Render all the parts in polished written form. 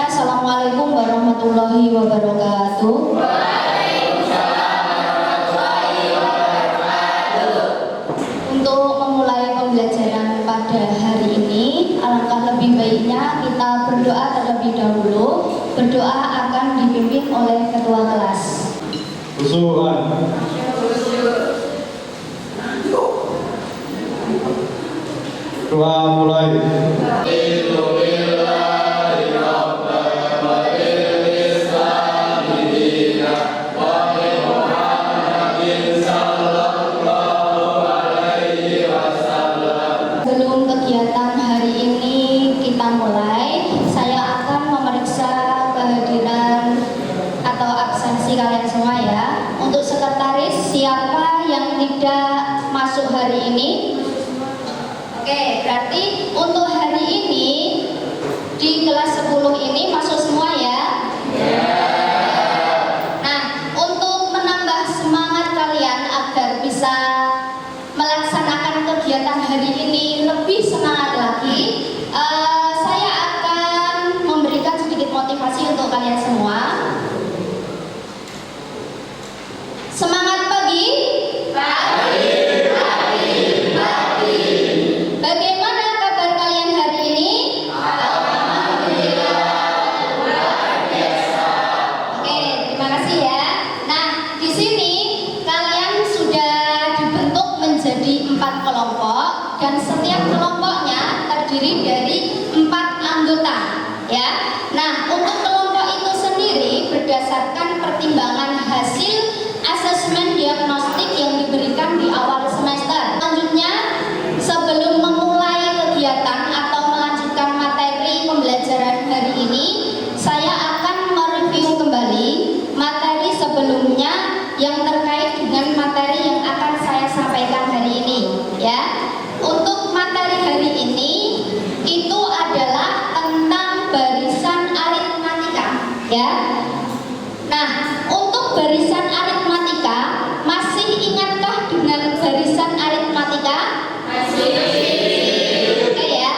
semuanya, Assalamualaikum warahmatullahi wabarakatuh. Waalaikumsalam warahmatullahi wabarakatuh. Untuk memulai pembelajaran pada hari ini, alangkah lebih baiknya kita berdoa terlebih dahulu. Berdoa akan dipimpin oleh ketua kelas. Usulan. Doa mulai. Sebelum kegiatan hari ini kita mulai, saya akan memeriksa kehadiran atau absensi kalian semua ya. Untuk sekretaris, siapa yang tidak masuk hari ini? Oke, berarti untuk hari ini di kelas 10 ini masuk semua ya? Nah, untuk menambah semangat kalian agar bisa melaksanakan kegiatan hari ini lebih semangat lagi, saya akan memberikan sedikit motivasi untuk kalian semua. Semangat pagi. Bagaimana kabar kalian hari ini? Alhamdulillah luar biasa. Oke, terima kasih ya. Nah, di sini kalian sudah dibentuk menjadi 4 kelompok dan setiap kelompoknya terdiri dari 4 anggota, ya. Nah, untuk kelompok itu sendiri berdasarkan pertimbangan hasil asesmen diagnostik yang diberikan di awal semester. Selanjutnya, sebelum memulai kegiatan atau melanjutkan materi pembelajaran hari ini, saya akan mereview kembali materi sebelumnya yang terkait dengan materi yang akan saya sampaikan hari ini, ya. Untuk materi hari ini itu adalah tentang barisan aritmatika, ya. Nah, untuk barisan aritmatika, masih ingatkah dengan barisan aritmatika? Oke ya.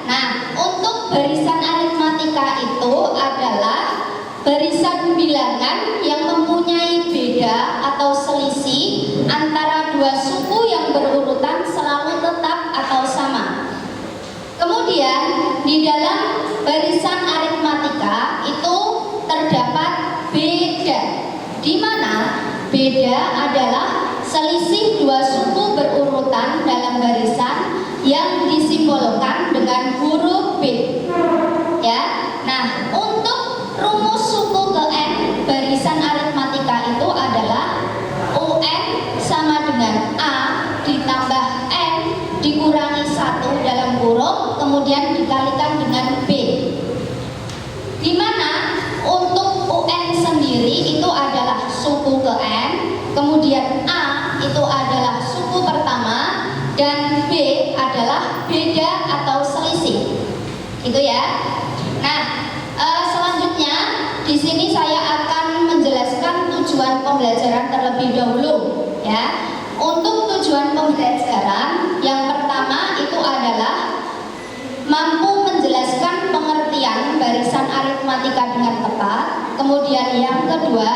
Nah, untuk barisan aritmatika itu adalah barisan bilangan yang mempunyai beda atau selisih antara dua suku yang berurutan selalu tetap atau sama. Kemudian di dalam barisan aritmatika itu terdapat beda, di mana beda adalah selisih dua suku berurutan dalam barisan yang disimbolkan dengan huruf B, ya. Nah, untuk rumus suku ke N barisan aritmatika itu adalah UN sama dengan A ditambah N dikurangi 1 dalam kurung kemudian dikalikan dengan B, di mana untuk UN sendiri itu adalah suku ke N, kemudian A itu adalah suku pertama dan B adalah beda atau selisih, itu ya. Nah, selanjutnya di sini saya akan menjelaskan tujuan pembelajaran terlebih dahulu, ya. Untuk tujuan pembelajaran yang pertama itu adalah mampu menjelaskan pengertian barisan aritmatika dengan tepat. Kemudian yang kedua,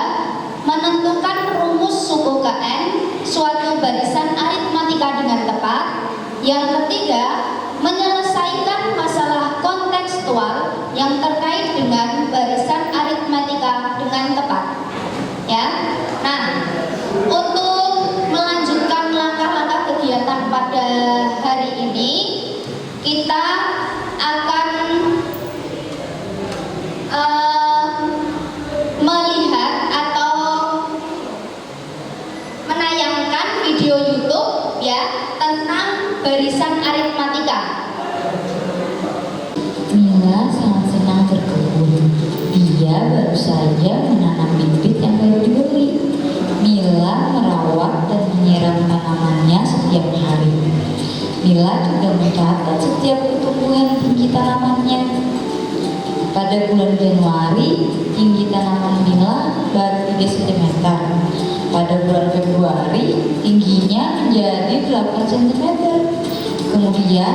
menentukan rumus suku ke N suatu barisan aritmatika dengan tepat. Yang ketiga, menyelesaikan masalah kontekstual yang terkait dengan barisan aritmatika dengan tepat, ya. Nah, untuk melanjutkan langkah-langkah kegiatan pada hari ini, kita akan melihat atau menayangkan video YouTube ya tentang barisan aritmatika. Mila sangat senang berkebun. Dia baru saja menanam bibit yang baru dibeli. Mila merawat dan menyiram tanamannya setiap hari. Mila juga mencatat setiap pertumbuhan tinggi tanamannya. Pada bulan Januari, tinggi tanaman Mila baru 3 cm. Pada bulan Februari, tingginya menjadi 8 cm. Kemudian,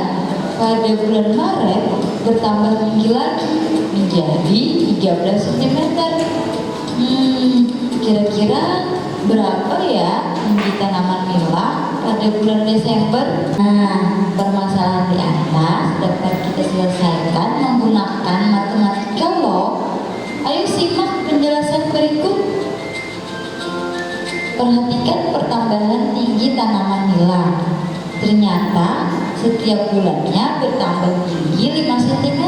pada bulan Maret, bertambah tinggi lagi menjadi 13 cm. Kira-kira berapa ya tinggi tanaman nila pada bulan Desember? Nah, permasalahan di atas dapat kita selesaikan menggunakan matematika loh. Ayo simak penjelasan berikut. Perhatikan pertambahan tinggi tanaman nila. Ternyata setiap bulannya bertambah tinggi 5 cm.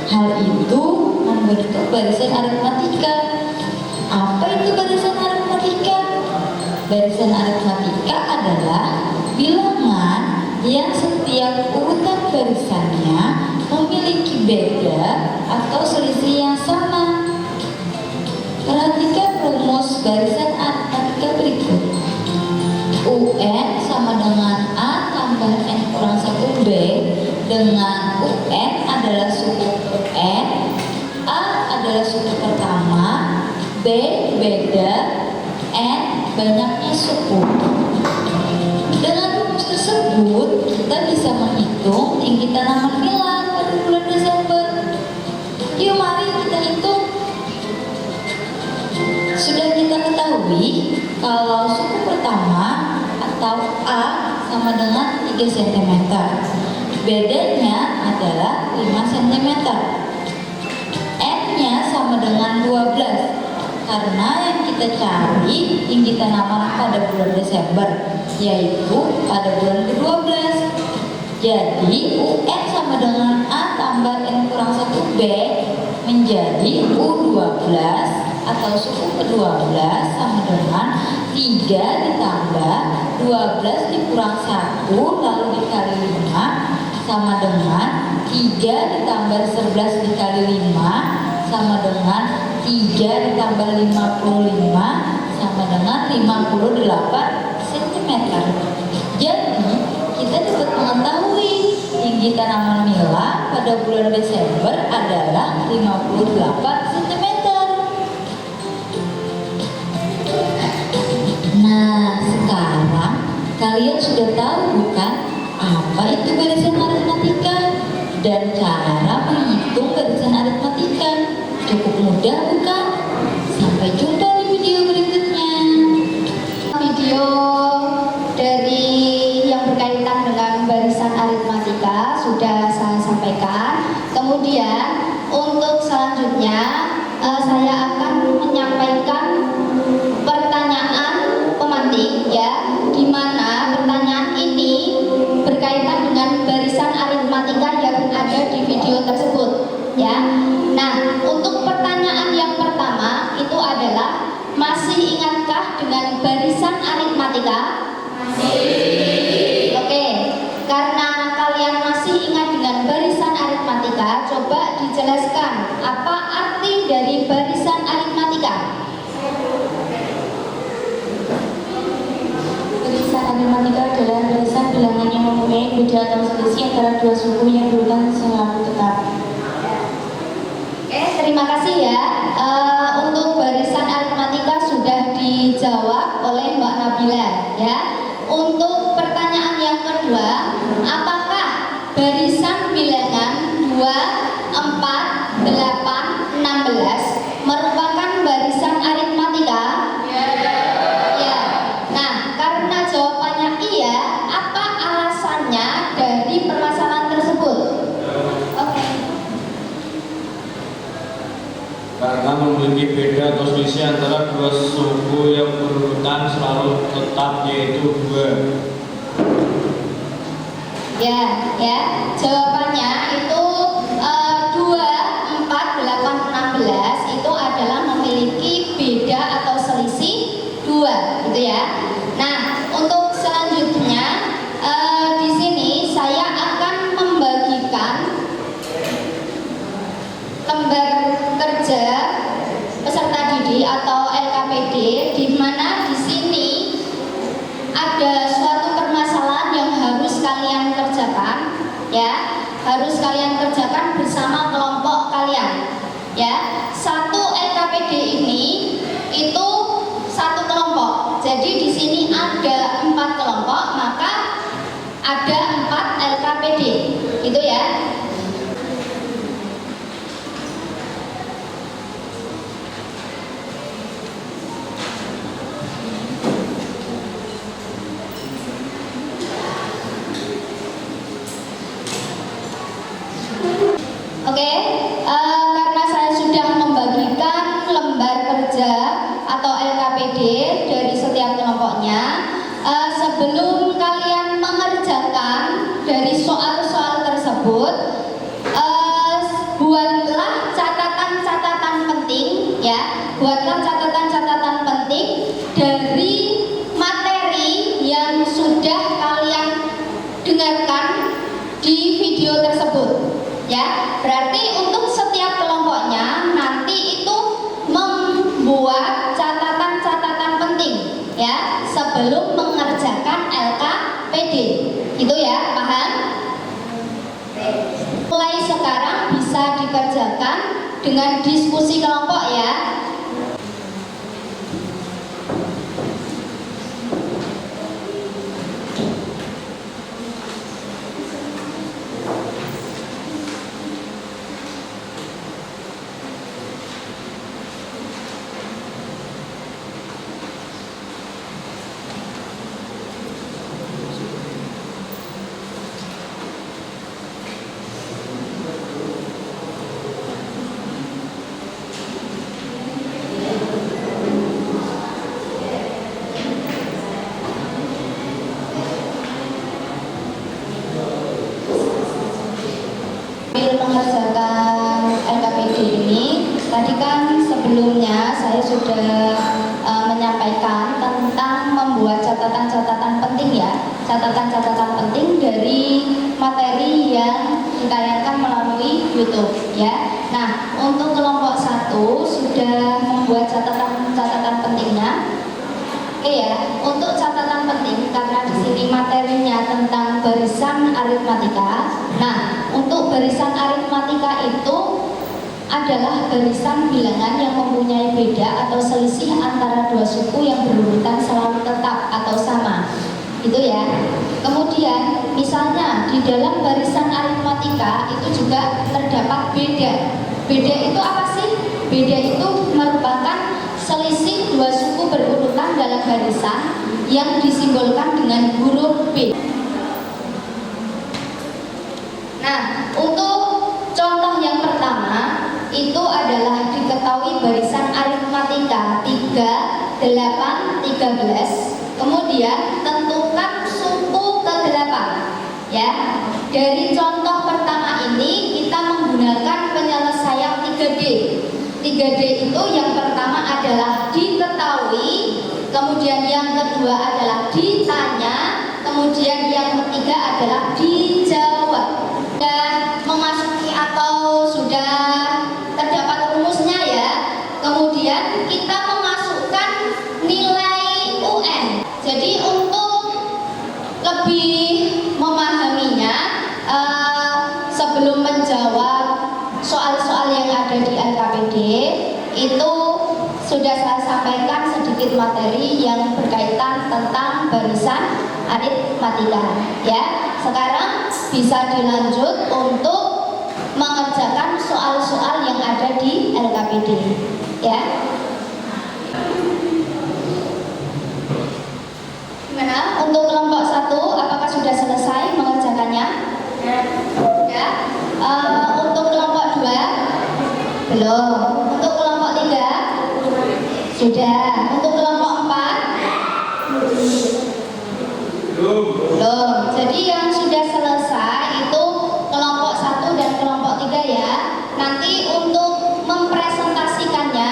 Hal itu membentuk barisan aritmatika. Apa itu barisan aritmatika? Barisan aritmatika adalah bilangan yang setiap urutan barisannya memiliki beda atau selisih yang sama. Perhatikan rumus barisan aritmatika berikut. UN sama dengan A tambah N kurang 1B, dengan UN adalah suku UN, A adalah suku pertama, B beda, N banyaknya suku. Dengan rumus tersebut kita bisa menghitung tinggi tanaman nila pada bulan Desember. Yuk mari kita hitung. Sudah kita ketahui kalau suku pertama atau A sama dengan 3 cm. Bedanya adalah 5 cm. N-nya sama dengan 12. Karena yang kita cari tinggi tanaman pada bulan Desember, yaitu pada bulan ke-12. Jadi UN sama dengan A tambah N kurang 1B menjadi U12 atau suku ke-12 sama dengan 3 ditambah 12 dikurang 1 lalu dikali 5 sama dengan 3 ditambah 11 dikali 5 sama dengan 3 ditambah 55 sama dengan 58 cm. Jadi kita dapat mengetahui tinggi tanaman nila pada bulan Desember adalah 58 cm. Nah, sekarang kalian sudah tahu bukan apa itu barisan aritmatika dan cara menghitung barisan aritmatika? Cukup mudah bukan? Sampai jumpa di video berikutnya. Video dari yang berkaitan dengan barisan aritmatika sudah saya sampaikan. Kemudian untuk selanjutnya saya akan menyampaikan pertanyaan pemantik ya, di mana pertanyaan ini berkaitan dengan barisan aritmatika yang ada di video tersebut ya. Nah, untuk pertanyaan yang pertama itu adalah, masih ingatkah dengan barisan aritmatika? Masih. Oke, karena kalian masih ingat dengan barisan aritmatika, coba dijelaskan apa arti dari barisan aritmatika? Barisan aritmatika adalah barisan bilangan yang mempunyai beda atau selisih antara dua suku yang berurutan selalu tetap. Oke, terima kasih ya. Untuk barisan aritmatika sudah dijawab oleh Mbak Nabila ya. Untuk pertanyaan yang kedua, apakah barisan bilangan 2, 4, 8, 16 merupakan barisan aritmatika? Ya. Nah, karena jawabannya iya, apa alasannya dari permasalahan tersebut? Oke. Karena memiliki beda atau selisih antara dua suku yang berurutan selalu tetap, yaitu 2. Ya, jawabannya itu 2, 4, 8, 16 itu adalah memiliki beda atau selisih 2, gitu ya. Nah, untuk selanjutnya di sini saya akan membagikan lembar kerja peserta didik atau LKPD, di mana di sini ada suatu permasalahan yang harus kalian kerjakan ya, harus kalian kerjakan bersama kelompok kalian ya. Satu LKPD ini itu satu kelompok, jadi di sini ada 4 kelompok, maka ada 4 LKPD gitu ya. kelompoknya. Sebelum kalian mengerjakan dari soal-soal tersebut, buatlah catatan-catatan penting ya, buatlah catatan-catatan penting dari materi yang sudah kalian dengarkan di video tersebut ya. Berarti untuk setiap kelompoknya nanti itu membuat catatan-catatan penting ya sebelum mengerjakan LKPD. Itu ya, paham? Mulai sekarang bisa dikerjakan dengan diskusi kelompok ya. Mengerjakan LKPD ini, tadi kan sebelumnya saya sudah menyampaikan tentang membuat catatan-catatan penting ya, catatan-catatan penting dari materi yang ditayangkan melalui YouTube ya. Nah, untuk kelompok 1 sudah membuat catatan-catatan pentingnya. Oke ya, untuk catatan penting karena di sini materinya tentang barisan aritmatika. Nah, untuk barisan aritmatika itu adalah barisan bilangan yang mempunyai beda atau selisih antara dua suku yang berurutan selalu tetap atau sama. Itu ya. Kemudian misalnya di dalam barisan aritmatika itu juga terdapat beda. Beda itu apa sih? Beda itu merupakan selisih dua suku berurutan dalam barisan yang disimbolkan dengan huruf B. Nah, untuk contoh yang pertama itu adalah diketahui barisan aritmatika 3, 8, 13. Kemudian tentukan suku ke-8 ya. Dari contoh pertama ini kita menggunakan penyelesaian 3D. 3D itu yang pertama adalah diketahui, kemudian yang kedua adalah ditanya, kemudian yang ketiga adalah dijawab. Sudah memasuki atau sudah terdapat rumusnya ya. Kemudian kita memasukkan nilai UN. Jadi untuk lebih memahaminya, sebelum menjawab soal-soal yang ada di LKPD itu sudah saya sampaikan sedikit materi yang berkaitan tentang barisan aritmatika ya. Sekarang bisa dilanjut untuk mengerjakan soal-soal yang ada di LKPD ya. Gimana untuk kelompok 1, apakah sudah selesai mengerjakannya? Ya. Untuk kelompok 2 belum. Untuk kelompok 3 sudah. Untuk kelompok 4 belum. Jadi yang sudah selesai itu kelompok 1 dan kelompok 3 ya. Nanti untuk mempresentasikannya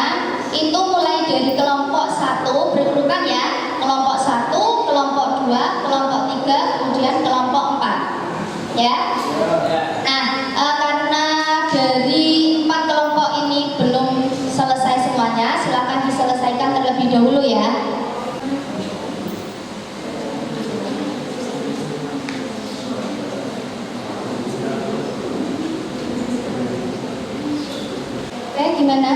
itu mulai dari kelompok 1 berurutan ya. Kelompok 1, kelompok 2, kelompok 3, kemudian kelompok 4 ya. Nah, karena dari 4 kelompok ini belum selesai semuanya, silakan diselesaikan terlebih dahulu ya. Oke, gimana?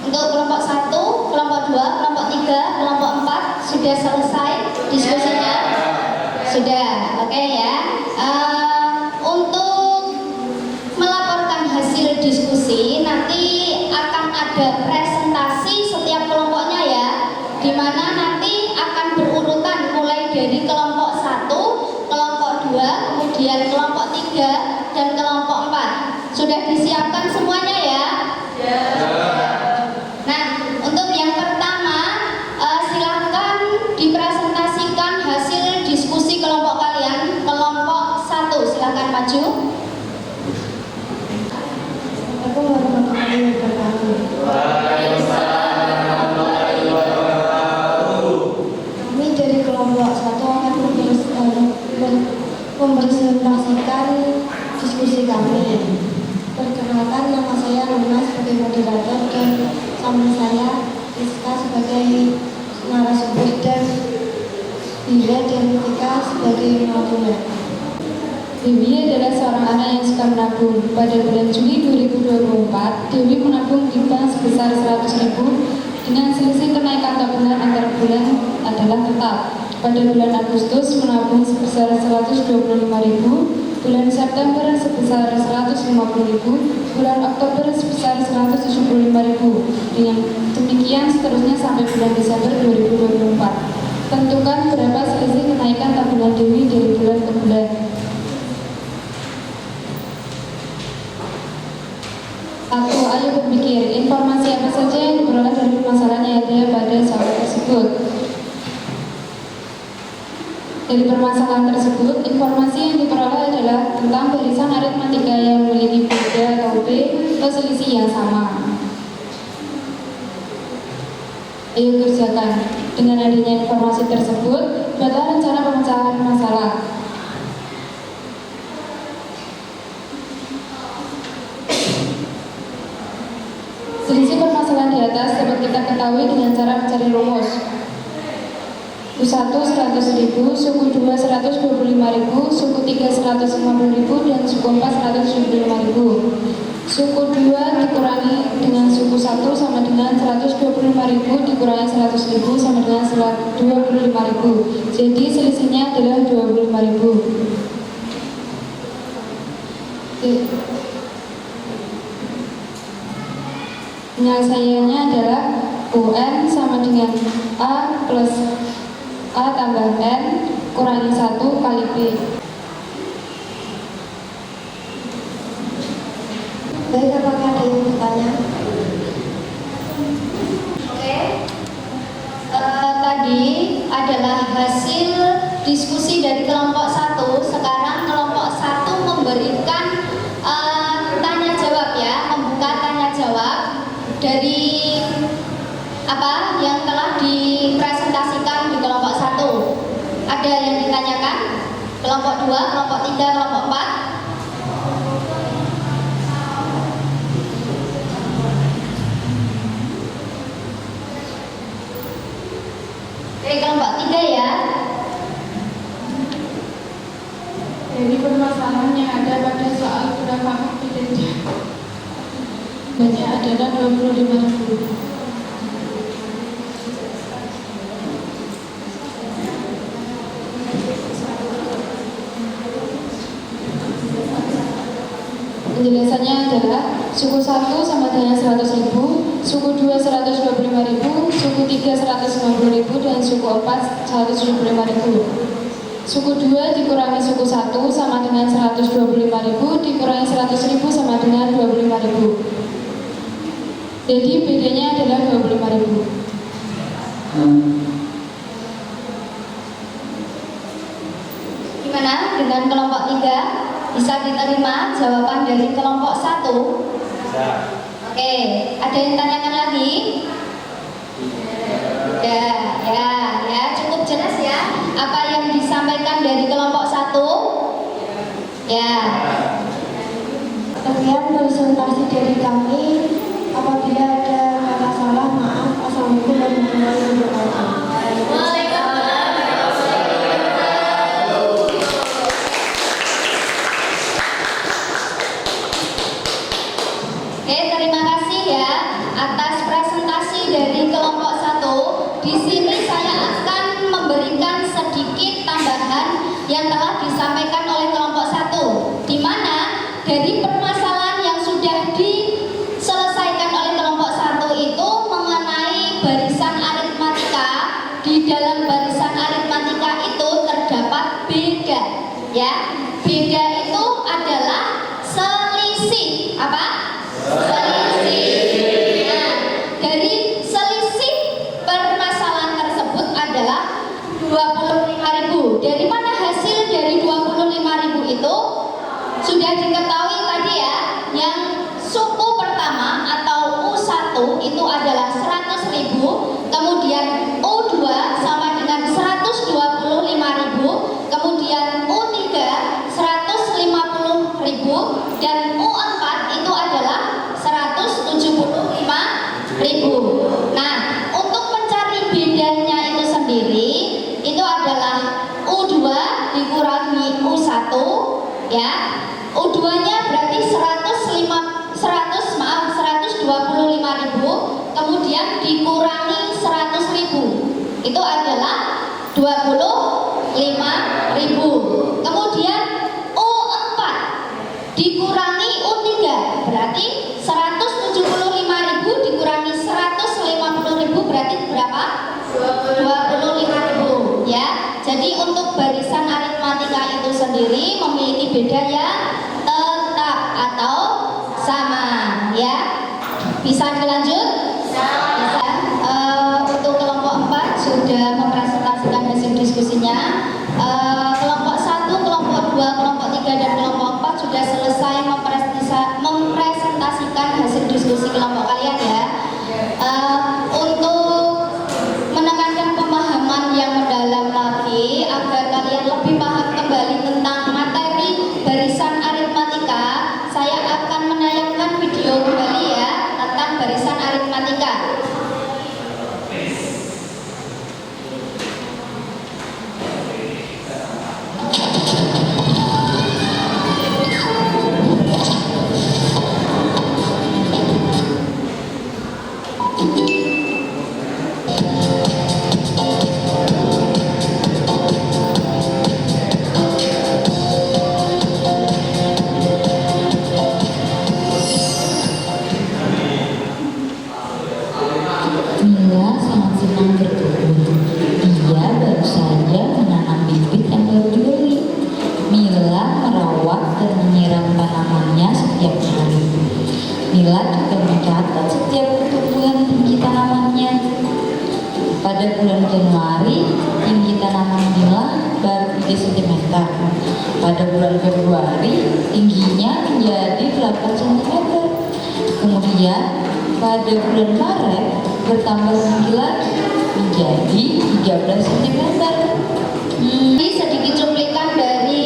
Untuk kelompok 1, kelompok 2, kelompok 3, kelompok 4 sudah selesai diskusinya? Sudah, oke ya. Untuk melaporkan hasil diskusi nanti akan ada presentasi setiap kelompoknya ya, di mana nanti akan berurutan mulai dari kelompok 1, kelompok 2, kemudian kelompok 3 dan kelompok 4. Sudah disiapkan semuanya ya? Nah, untuk yang pertama silahkan Dewi adalah seorang anak yang suka menabung. Pada bulan Juli 2024, Dewi menabung di bank sebesar 100.000 dengan selisih kenaikan tabungan antar bulan adalah tetap. Pada bulan Agustus menabung sebesar 125.000, bulan September sebesar 150.000, bulan Oktober sebesar 175.000. Dengan demikian seterusnya sampai bulan Desember 2024. Tentukan berapa selisih kenaikan tabungan Dewi dari bulan ke bulan. 1. Ayo berpikir, informasi apa saja yang diperoleh dari permasalahan yang ada pada soal tersebut. Dari permasalahan tersebut, informasi yang diperoleh adalah tentang barisan aritmatika yang memiliki beda atau B atau selisih yang sama. Ayo kerjakan. Dengan adanya informasi tersebut, buatlah rencana pemecahan masalah. Selisih permasalahan di atas dapat kita ketahui dengan cara mencari rumus. Suku 1 100.000, suku 2 125.000, suku 3 150.000, dan suku 4 175.000. Suku 2 dikurangi dengan suku 1 sama dengan 125.000 dikurangi 100.000 sama dengan 25.000. Jadi selisihnya adalah 25.000. Penyelesaiannya adalah UN sama dengan A plus A tambah N kurangi 1 kali B. Baik, apakah ada yang bertanya? Oke. Tadi adalah hasil diskusi dari kelompok 1. Sekarang kelompok 1 memberikan tanya jawab ya, membuka tanya jawab dari apa yang telah dipresentasikan di kelompok 1. Ada yang ditanyakan? Kelompok 2, kelompok 3, kelompok 4. Dari kelompok 3 ya. Dari permasalahan yang ada pada soal berapa pilihan banyak adalah 25.000. Penjelasannya adalah suku 1 sama dengan 100.000, suku 2 125.000, suku 3 150.000, dan suku 4 175.000. Suku 2 dikurangi suku 1 sama dengan 125.000 dikurangi 100.000 sama dengan 25.000. Jadi bedanya adalah 25.000. Gimana dengan kelompok 3? Bisa diterima jawaban dari kelompok 1? Bisa. Oke, ada yang tanyakan lagi? Ya, cukup jelas ya apa yang disampaikan dari kelompok 1? Ya. Sekian presentasi dari kami. Apabila ada kata salah, maaf. Assalamualaikum warahmatullahi wabarakatuh. Oke, terima kasih ya atas presentasi dari kelompok 1. Di sini saya akan memberikan sedikit tambahan yang telah disampaikan oleh kelompok 1, di mana dari permasalahan yang sudah diselesaikan oleh kelompok 1 itu mengenai barisan aritmatika. Di dalam barisan aritmatika itu terdapat beda ya. Beda itu adalah selisih apa? Selisih. Nah, dari selisih permasalahan tersebut adalah 25.000. Dari mana hasil dari 25.000 itu? Sudah diketahui tadi ya, yang suku pertama atau U1 itu adalah 100.000, kemudian U2 sama dengan 125.000, kemudian U3 150.000, dan U4 itu adalah 175.000. Nah, untuk mencari bedanya itu sendiri, itu adalah U2 dikurangi U1 ya, kemudian dikurangi 100.000, itu adalah 25.000. Kemudian U4 dikurangi U3, berarti 175.000 dikurangi 150.000 berarti berapa? 25.000 ya. Jadi untuk barisan aritmatika itu sendiri memiliki beda yang tetap atau sama ya. Bisa dilanjut? Bisa. Untuk kelompok 4 sudah mempresentasikan hasil diskusinya. Kelompok 1, kelompok 2, kelompok 3 dan kelompok 4 sudah selesai mempresentasikan hasil diskusi kelompok kalian ya. Untuk menekankan pemahaman yang mendalam lagi agar kalian lebih paham kembali tentang materi barisan aritmatika, saya akan menayangkan video kembali ya tentang barisan aritmatika. Mila sangat senang berkebun. Dia baru saja menanam bibit yang baru dibeli. Mila merawat dan menyiram tanamannya setiap hari. Mila juga mencatat setiap pertumbuhan tinggi tanamannya. Pada bulan Januari, tinggi tanaman Mila baru 3 cm. Pada bulan Februari, tingginya menjadi 8 cm. Kemudian, pada bulan Maret, bertambah tinggi lagi menjadi 13 cm. Ini sedikit cuplikan dari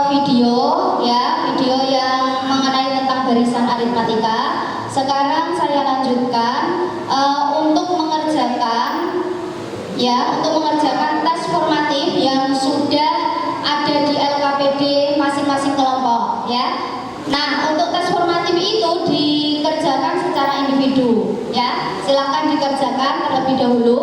video ya, video yang mengenai tentang barisan aritmatika. Sekarang saya lanjutkan untuk mengerjakan tes formatif yang sudah ada di LKPD masing-masing kelompok ya. Nah, untuk tes formatif itu dikerjakan secara individu ya. Silakan dikerjakan terlebih dahulu.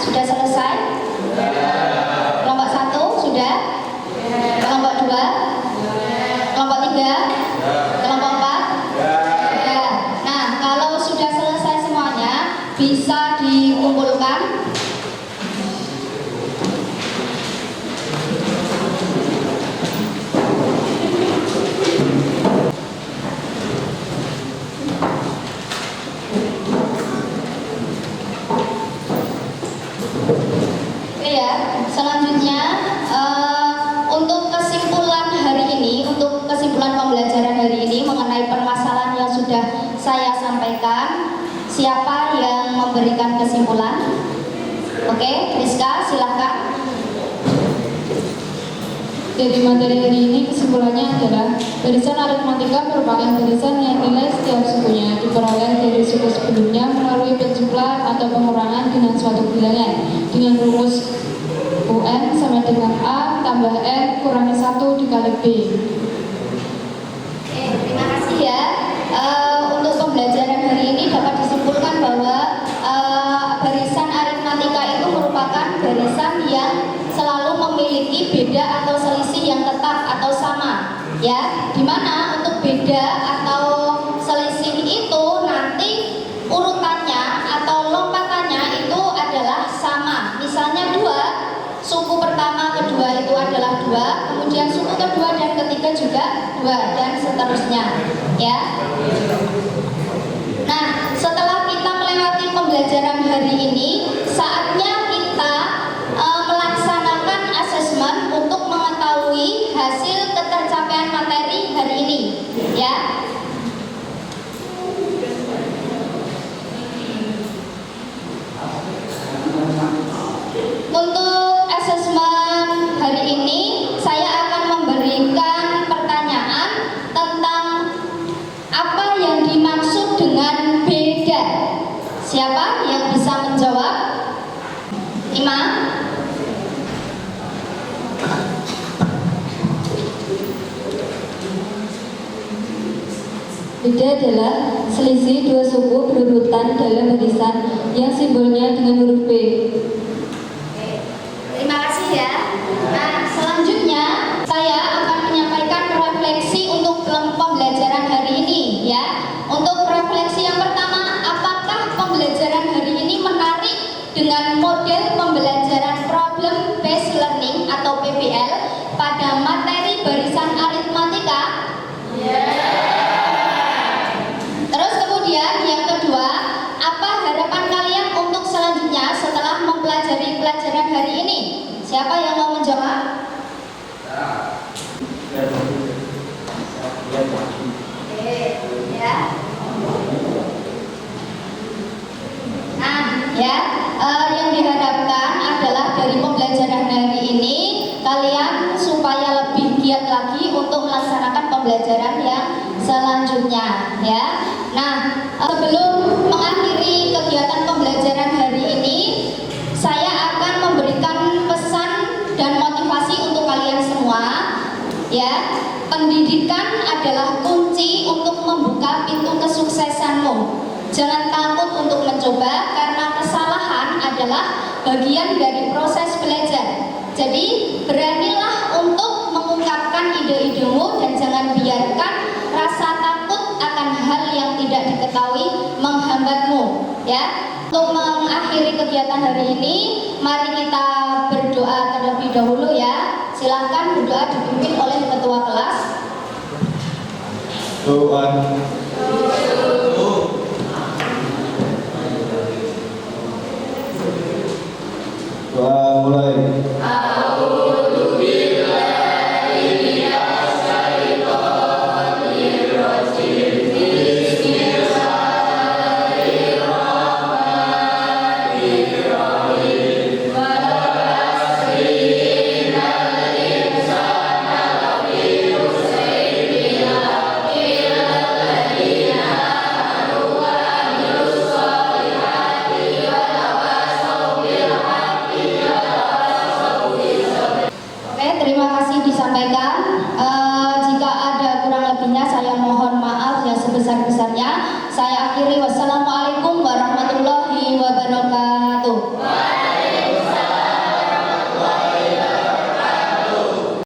Sudah selesai? Kelompok 1 sudah? Kelompok 2? Kelompok 3? Kelompok 4? Ya. Nah, kalau sudah selesai semuanya, bisa dikumpulkan. Selanjutnya untuk kesimpulan hari ini, untuk kesimpulan pembelajaran hari ini mengenai permasalahan yang sudah saya sampaikan, siapa yang memberikan kesimpulan? Oke, Rizka, silahkan. Dari materi hari ini kesimpulannya adalah barisan aritmatika merupakan barisan yang nilai setiap sukunya diperoleh dari suku sebelumnya melalui penjumlahan atau pengurangan dengan suatu bilangan dengan rumus UN sama dengan A tambah N kurangi 1 dikali B. Terima kasih ya. Untuk pembelajaran hari ini dapat disimpulkan bahwa barisan aritmatika itu merupakan barisan yang selalu memiliki beda atau selisih yang tetap atau sama, ya. Dimana untuk beda atau selisih itu nanti urutannya atau lompatannya itu adalah sama. Misalnya 2, suku pertama kedua itu adalah 2, kemudian suku kedua dan ketiga juga 2 dan seterusnya, ya. Nah, setelah kita melewati pembelajaran hari ini, saatnya kita melaksanakan asesmen untuk mengetahui hasil ketercapaian materi hari ini, ya. Untuk asesmen hari ini, saya akan memberikan pertanyaan tentang apa yang dimaksud dengan beda. Siapa yang bisa menjawab? Imam? Beda adalah selisih dua suku berurutan dalam barisan yang simbolnya dengan huruf B. Terima kasih ya. Nah, selanjutnya saya akan menyampaikan refleksi untuk pembelajaran hari ini, ya. Untuk refleksi yang pertama, apakah pembelajaran hari ini menarik dengan model pembelajaran problem based learning atau PBL pada materi barisan aritmatika? Terus kemudian yang kedua, apa harapan kalian untuk selanjutnya setelah mempelajari pelajaran hari ini? Siapa yang mau menjawab? Ya. Nah, ya, yang diharapkan adalah dari pembelajaran hari ini kalian supaya lebih giat lagi untuk melaksanakan pembelajaran yang selanjutnya, ya. Nah, sebelum mengakhiri kegiatan pembelajaran hari ini, saya akan memberikan pesan dan motivasi untuk kalian semua, ya. Pendidikan adalah kunci untuk membuka pintu kesuksesanmu. Jangan takut untuk mencoba karena kesalahan adalah bagian dari proses belajar. Jadi beranilah untuk mengungkapkan ide-idemu dan jangan biarkan rasa takut akan hal yang tidak diketahui menghambatmu, ya. Untuk mengakhiri kegiatan hari ini, mari kita berdoa terlebih dahulu, ya. Silakan berdoa dipimpin oleh ketua kelas. Doa. Doa mulai. Oke, terima kasih disampaikan. Jika ada kurang lebihnya saya mohon maaf yang sebesar-besarnya. Saya akhiri, wassalamualaikum warahmatullahi wabarakatuh.